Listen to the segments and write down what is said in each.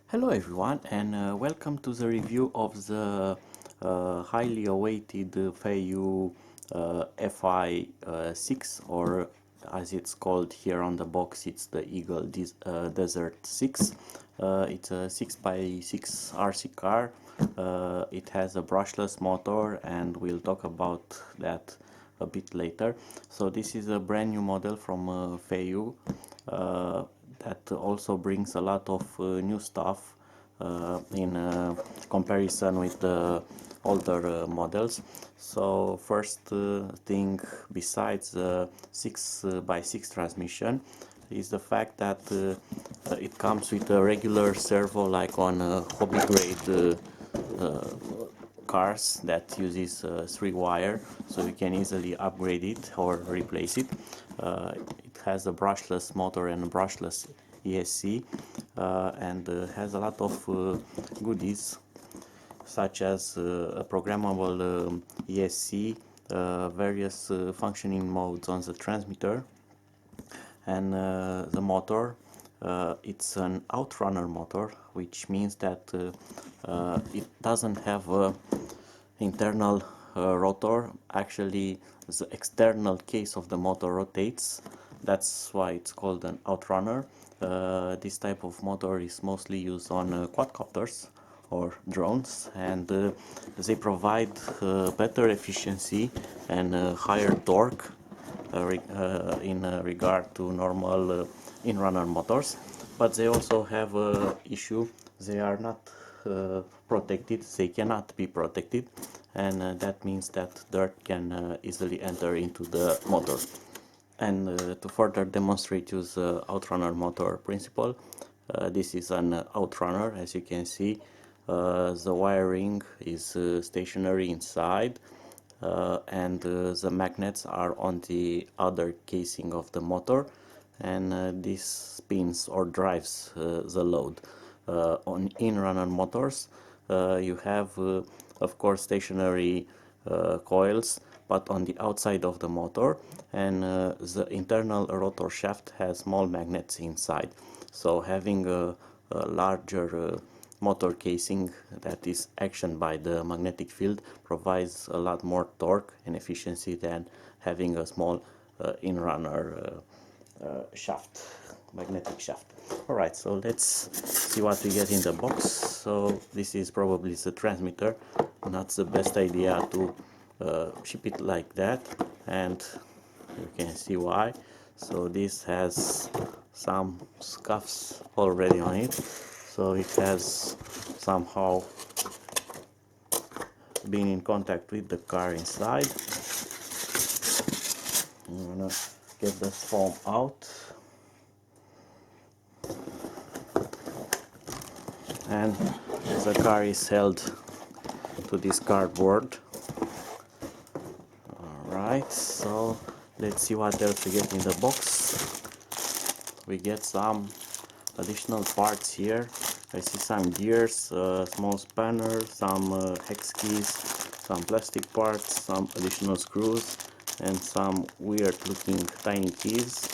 Hello everyone, and welcome to the review of the highly awaited Feiyue FY06, or as it's called here on the box, it's the Eagle Desert 6. It's a 6x6 RC car. It has a brushless motor, and we'll talk about that a bit later. So this is a brand new model from Feiyue. That also brings a lot of new stuff in comparison with the older models. So first thing, besides the 6x6 transmission, is the fact that it comes with a regular servo like on hobby grade cars that uses 3-wire, so you can easily upgrade it or replace it. It has a brushless motor and a brushless ESC, and has a lot of goodies, such as a programmable ESC, various functioning modes on the transmitter, and the motor. It's an Outrunner motor, which means that it doesn't have a internal rotor. Actually, the external case of the motor rotates. That's why it's called an Outrunner. This type of motor is mostly used on quadcopters or drones, and they provide better efficiency and higher torque in regard to normal in-runner motors. But they also have a issue: they are not protected, they cannot be protected, and that means that dirt can easily enter into the motor. And to further demonstrate use the Outrunner motor principle, this is an Outrunner. As you can see, the wiring is stationary inside, and the magnets are on the other casing of the motor, and this spins or drives the load. On in-runner motors, you have of course stationary coils, but on the outside of the motor, and the internal rotor shaft has small magnets inside. So having a larger motor casing that is actioned by the magnetic field provides a lot more torque and efficiency than having a small in-runner shaft, magnetic shaft. Alright, so let's see what we get in the box. So this is probably the transmitter. Not the best idea to ship it like that, and you can see why. So this has some scuffs already on it, so it has somehow been in contact with the car inside. I'm gonna get the foam out, and the car is held to this cardboard. Alright, so let's see what else we get in the box. We get some additional parts here. I see some gears, small spanner, some hex keys, some plastic parts, some additional screws, and some weird looking tiny keys,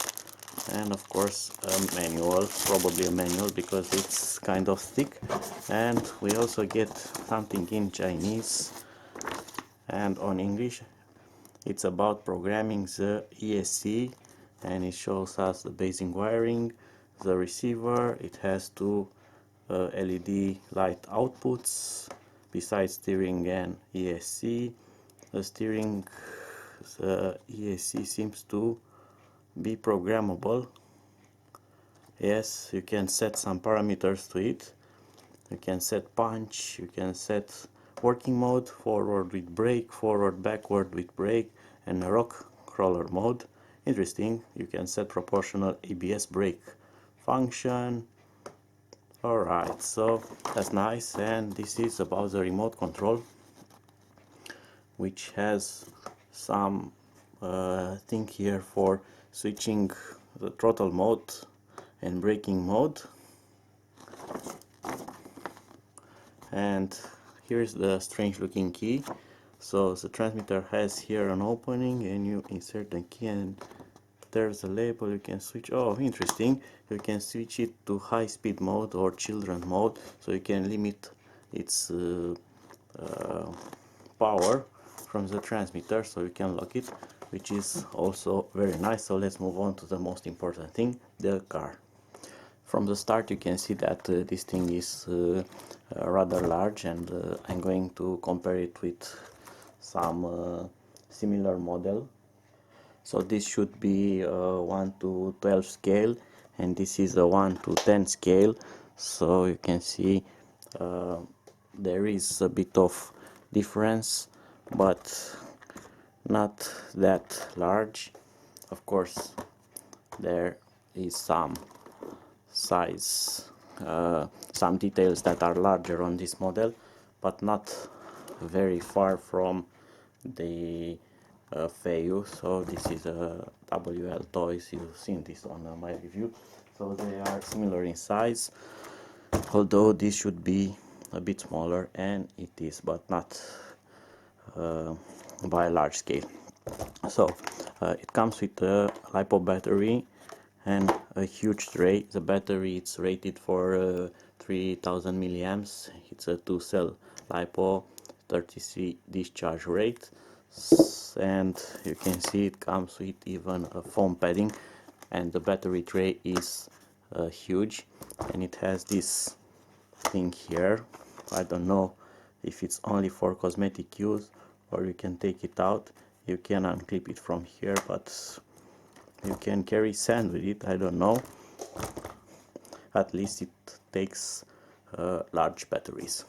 and of course a manual, probably a manual because it's kind of thick. And we also get something in Chinese and on English. It's about programming the ESC, and it shows us the basic wiring, the receiver. It has two LED light outputs besides steering and ESC. The steering, the ESC seems to be programmable. Yes, you can set some parameters to it. You can set punch, you can set working mode, forward with brake, forward backward with brake, and rock crawler mode. Interesting. You can set proportional ABS brake function. Alright, so that's nice. And this is about the remote control, which has some thing here for switching the throttle mode and braking mode. And here's the strange looking key. So the transmitter has here an opening, and you insert the key and there's a label. You can switch. Oh, interesting. You can switch it to high speed mode or children mode, so you can limit its power from the transmitter, so you can lock it, which is also very nice. So let's move on to the most important thing, the car. From the start you can see that this thing is rather large, and I'm going to compare it with some similar model. So this should be 1 to 12 scale, and this is a 1 to 10 scale. So you can see there is a bit of difference, but not that large. Of course there is some size, some details that are larger on this model, but not very far from the Feiyue. So this is a WL Toys, you've seen this on my review. So they are similar in size, although this should be a bit smaller, and it is, but not by a large scale. So it comes with a Lipo battery and a huge tray. The battery is rated for 3000 milliamps. It's a 2-cell Lipo, 33 discharge rate, and you can see it comes with even a foam padding, and the battery tray is huge, and it has this thing here. I don't know if it's only for cosmetic use or you can take it out. You can unclip it from here, but you can carry sand with it. I don't know. At least it takes large batteries.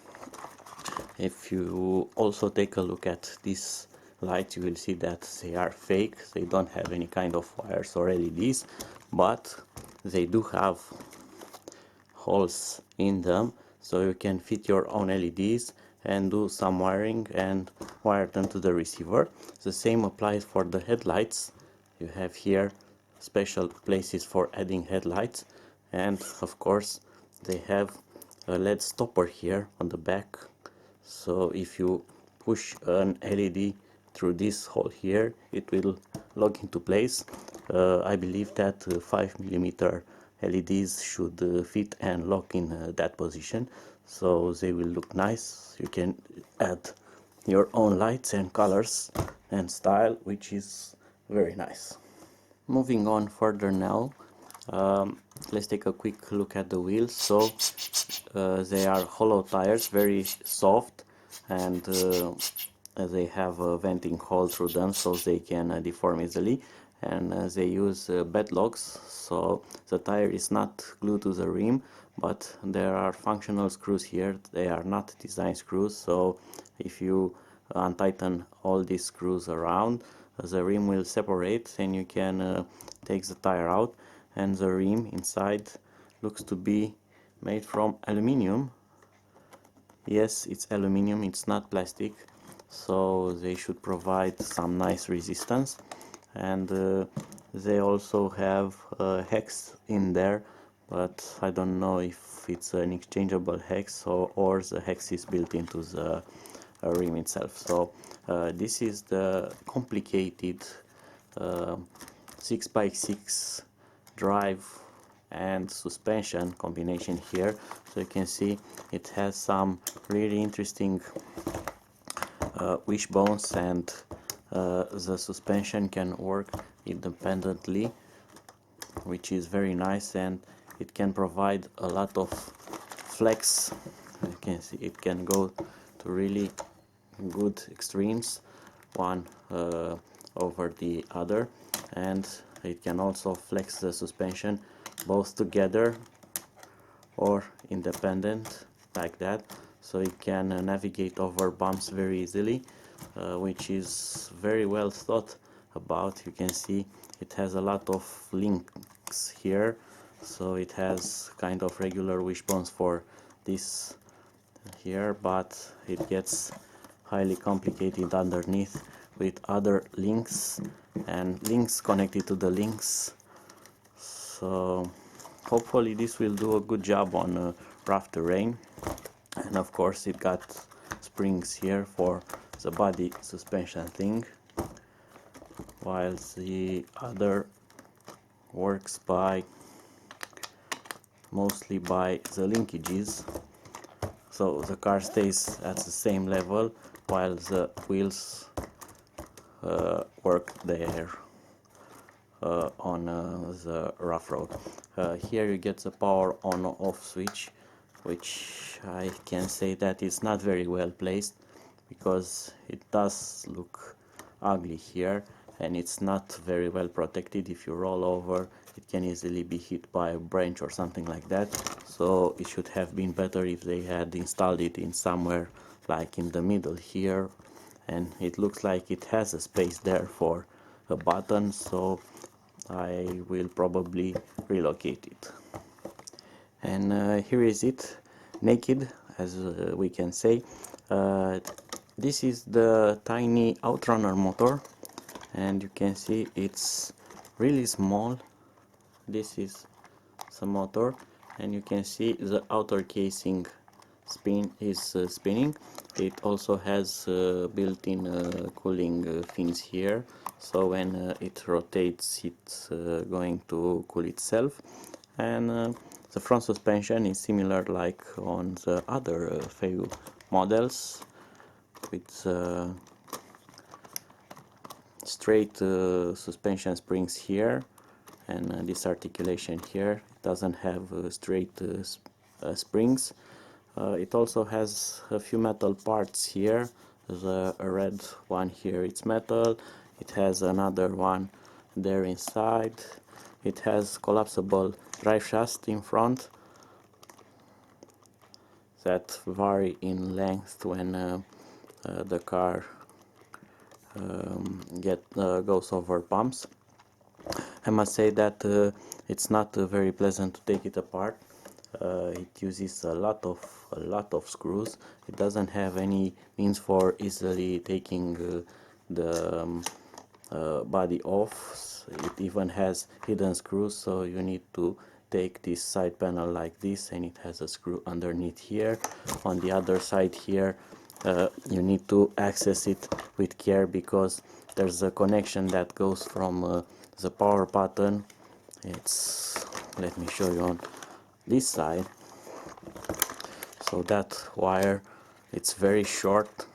If you also take a look at these lights, you will see that they are fake. They don't have any kind of wires or LEDs, but they do have holes in them, so you can fit your own LEDs and do some wiring and wire them to the receiver. The same applies for the headlights. You have here special places for adding headlights, and of course they have a LED stopper here on the back, so if you push an LED through this hole here, it will lock into place. I believe that 5mm LEDs should fit and lock in that position, so they will look nice. You can add your own lights and colors and style, which is very nice. Moving on further now, let's take a quick look at the wheels. So they are hollow tires, very soft, and they have a venting hole through them, so they can deform easily, and they use beadlocks, so the tire is not glued to the rim, but there are functional screws here. They are not design screws, so if you untighten all these screws around, the rim will separate and you can take the tire out, and the rim inside looks to be made from aluminium. Yes, it's aluminium, it's not plastic, so they should provide some nice resistance. And they also have a hex in there, but I don't know if it's an exchangeable hex or the hex is built into the rim itself. So this is the complicated 6x6 drive and suspension combination here. So you can see it has some really interesting wishbones, and the suspension can work independently, which is very nice, and it can provide a lot of flex. You can see it can go to really good extremes, one over the other, and it can also flex the suspension both together or independent like that, so it can navigate over bumps very easily, which is very well thought about. You can see it has a lot of links here, so it has kind of regular wishbones for this here, but it gets highly complicated underneath with other links and links connected to the links. So hopefully this will do a good job on rough terrain. And of course it got springs here for the body suspension thing, while the other works by mostly by the linkages, so the car stays at the same level while the wheels work there on the rough road. Here you get the power on off switch, which I can say that is not very well placed because it does look ugly here, and it's not very well protected. If you roll over, it can easily be hit by a branch or something like that. So it should have been better if they had installed it in somewhere like in the middle here, and it looks like it has a space there for a button, so I will probably relocate it. And here is it, naked, as we can say. This is the tiny Outrunner motor, and you can see it's really small. This is the motor, and you can see the outer casing is spinning. It also has built-in cooling fins here, so when it rotates, it's going to cool itself. And the front suspension is similar like on the other Feiyue models, with straight suspension springs here, and this articulation here. It doesn't have straight springs. It also has a few metal parts here. The red one here, it's metal. It has another one there inside. It has collapsible drive shaft in front that vary in length when the car goes over bumps. I must say that it's not very pleasant to take it apart. It uses a lot of screws. It doesn't have any means for easily taking the body off. It even has hidden screws, so you need to take this side panel like this, and it has a screw underneath here. On the other side here, you need to access it with care because there's a connection that goes from the power button. Let me show you on this side. So that wire, it's very short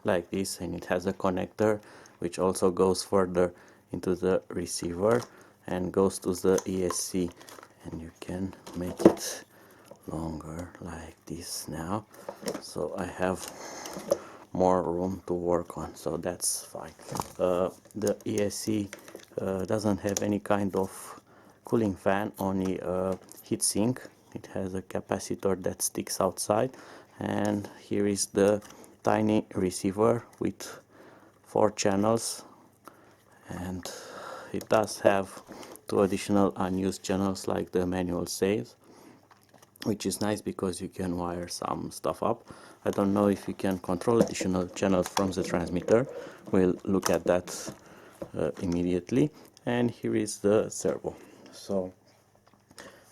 like this, and it has a connector which also goes further into the receiver and goes to the ESC, and you can make it longer like this now, so I have more room to work on, so that's fine. The ESC doesn't have any kind of cooling fan, only a heat sink. It has a capacitor that sticks outside, and here is the tiny receiver with 4 channels, and it does have 2 additional unused channels like the manual says, which is nice because you can wire some stuff up. I don't know if you can control additional channels from the transmitter. We'll look at that immediately. And here is the servo. So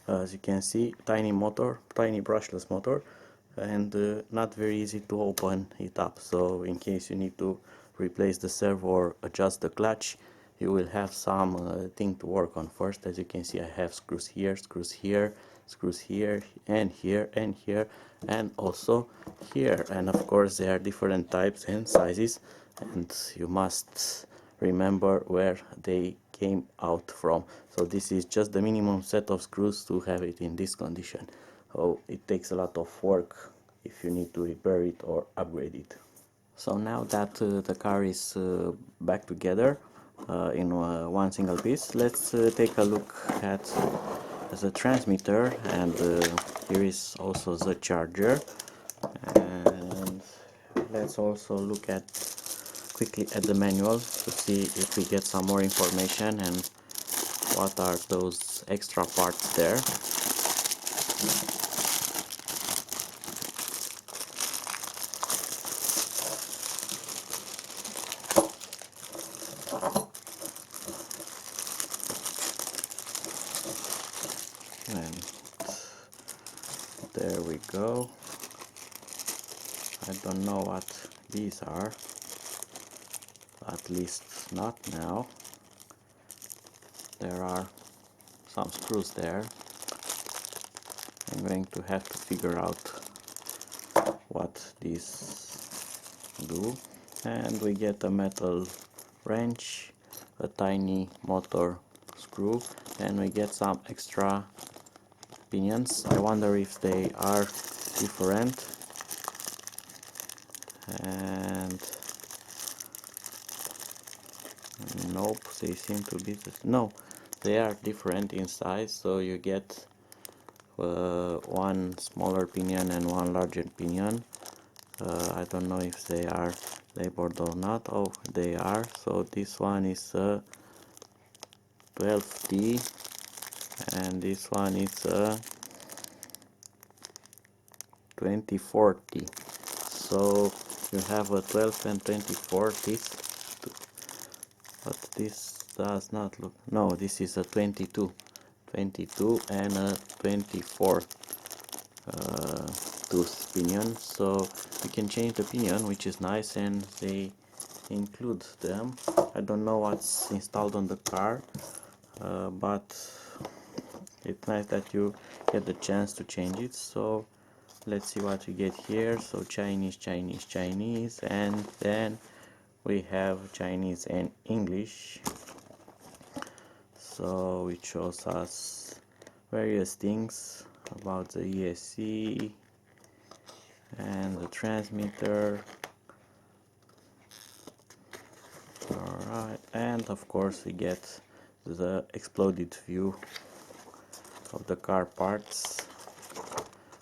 as you can see, tiny motor, tiny brushless motor, and not very easy to open it up. So in case you need to replace the servo or adjust the clutch, you will have some thing to work on first. As you can see, I have screws here, screws here, screws here, and here, and here, and also here. And of course there are different types and sizes, and you must remember where they came out from. So this is just the minimum set of screws to have it in this condition. So it takes a lot of work if you need to repair it or upgrade it. So now that the car is back together in one single piece, let's take a look at the transmitter, and here is also the charger, and let's also look quickly at the manual to see if we get some more information and what are those extra parts there. And there we go. I don't know what these are, at least not now. There are some screws there. I'm going to have to figure out what these do. And we get a metal wrench, a tiny motor screw, and we get some extra pinions. I wonder if they are different. And nope, they seem to be no, they are different in size. So you get one smaller pinion and one larger pinion. I don't know if they are labeled or not. Oh, they are. So this one is a 12T and this one is a 2040. So you have a 12 and 2040, but this does not look, no, this is a 22 and a 24 tooth pinion. So you can change the pinion, which is nice, and they include them. I don't know what's installed on the car, but it's nice that you get the chance to change it. So let's see what we get here. So Chinese, and then we have Chinese and English. So it shows us various things about the ESC and the transmitter. Alright, and of course we get the exploded view of the car parts,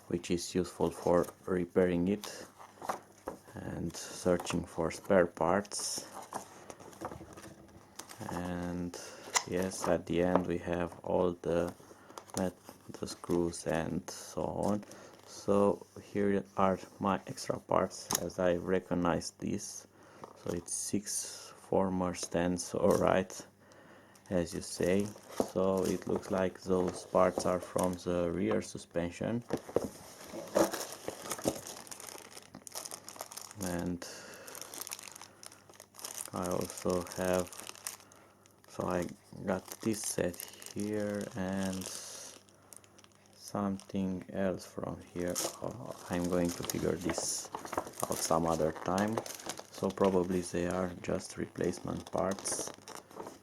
which is useful for repairing it and searching for spare parts. And yes, at the end we have all the screws and so on. So here are my extra parts, as I recognize this. So it's 6 former stands, alright, as you say. So it looks like those parts are from the rear suspension. And I also have, so I got this set here and something else from here. I'm going to figure this out some other time. So probably they are just replacement parts,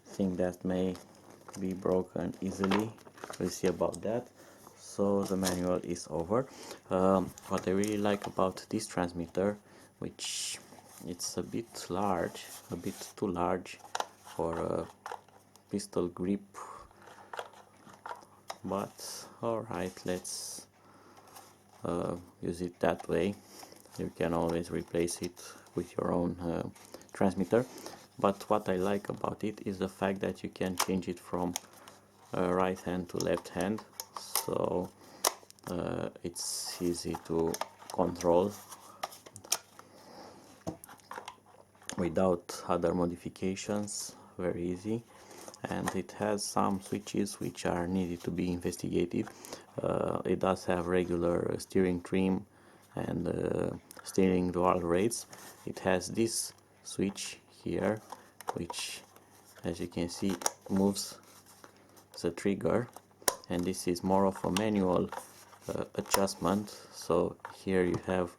thing that may be broken easily. We'll see about that. So the manual is over. What I really like about this transmitter, which it's a bit large, a bit too large for a pistol grip, but alright, let's use it that way. You can always replace it with your own transmitter. But what I like about it is the fact that you can change it from right hand to left hand, so it's easy to control without other modifications, very easy. And it has some switches which are needed to be investigated. It does have regular steering trim and steering dual rates. It has this switch here, which, as you can see, moves the trigger, and this is more of a manual adjustment. So here you have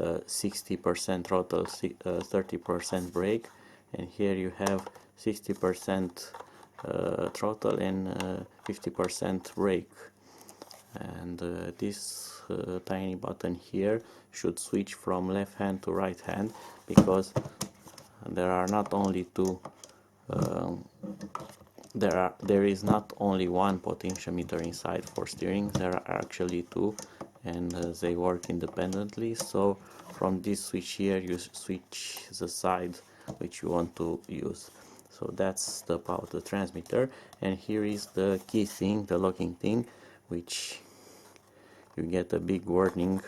60% throttle, 30% brake, and here you have 60% throttle and 50% brake. And this tiny button here should switch from left hand to right hand, because there are not only two there is not only one potentiometer inside for steering, there are actually two, and they work independently. So from this switch here you switch the side which you want to use. So that's about the transmitter. And here is the key thing, the locking thing, which you get a big warning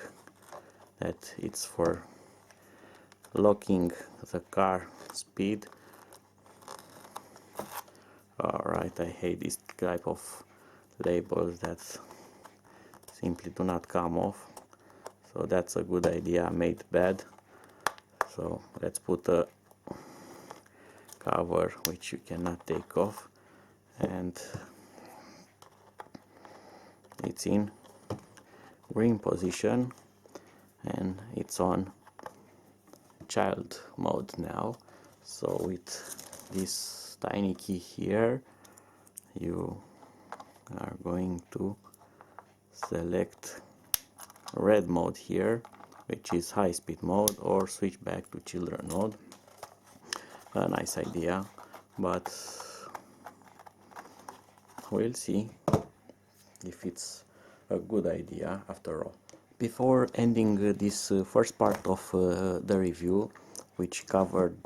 that it's for locking the car speed. Alright, I hate this type of labels that simply do not come off. So that's a good idea made bad. So let's put a cover which you cannot take off, and it's in green position and it's on child mode now. So with this tiny key here, you are going to select red mode here, which is high-speed mode, or switch back to children mode. A nice idea, but we'll see if it's a good idea after all. Before ending this first part of the review, which covered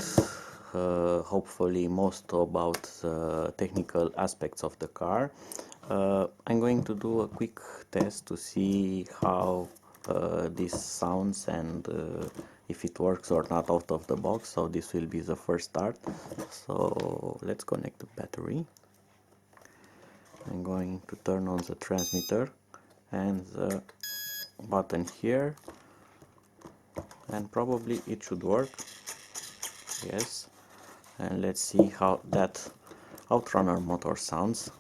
hopefully most about the technical aspects of the car, I'm going to do a quick test to see how this sounds and if it works or not out of the box. So this will be the first start. So let's connect the battery. I'm going to turn on the transmitter and the button here, and probably it should work. Yes, and let's see how that Outrunner motor sounds.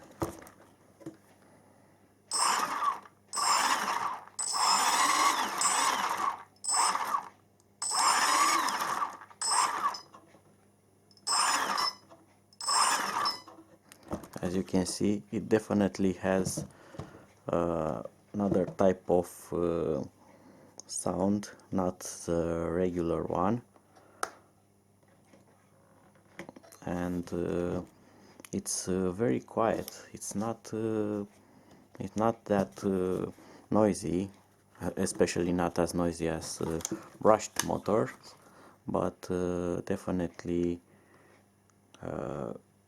As you can see, it definitely has another type of sound, not the regular one, and it's very quiet. It's not that noisy, especially not as noisy as brushed motors, but definitely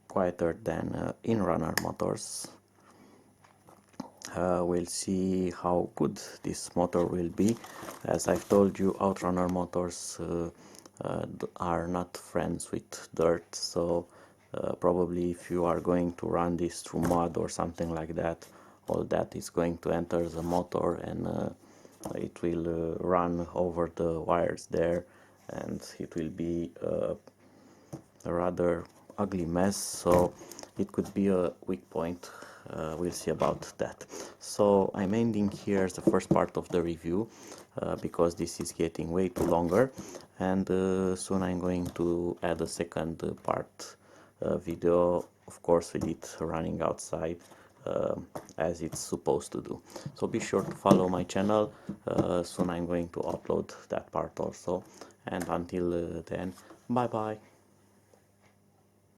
quieter than in-runner motors. We'll see how good this motor will be. As I've told you, Outrunner motors are not friends with dirt, so probably if you are going to run this through mud or something like that, all that is going to enter the motor, and it will run over the wires there, and it will be a rather ugly mess, so it could be a weak point. We'll see about that. So I'm ending here the first part of the review because this is getting way too longer, and soon I'm going to add a second part video, of course with it running outside as it's supposed to do. So be sure to follow my channel. Soon I'm going to upload that part also, and until then, bye bye.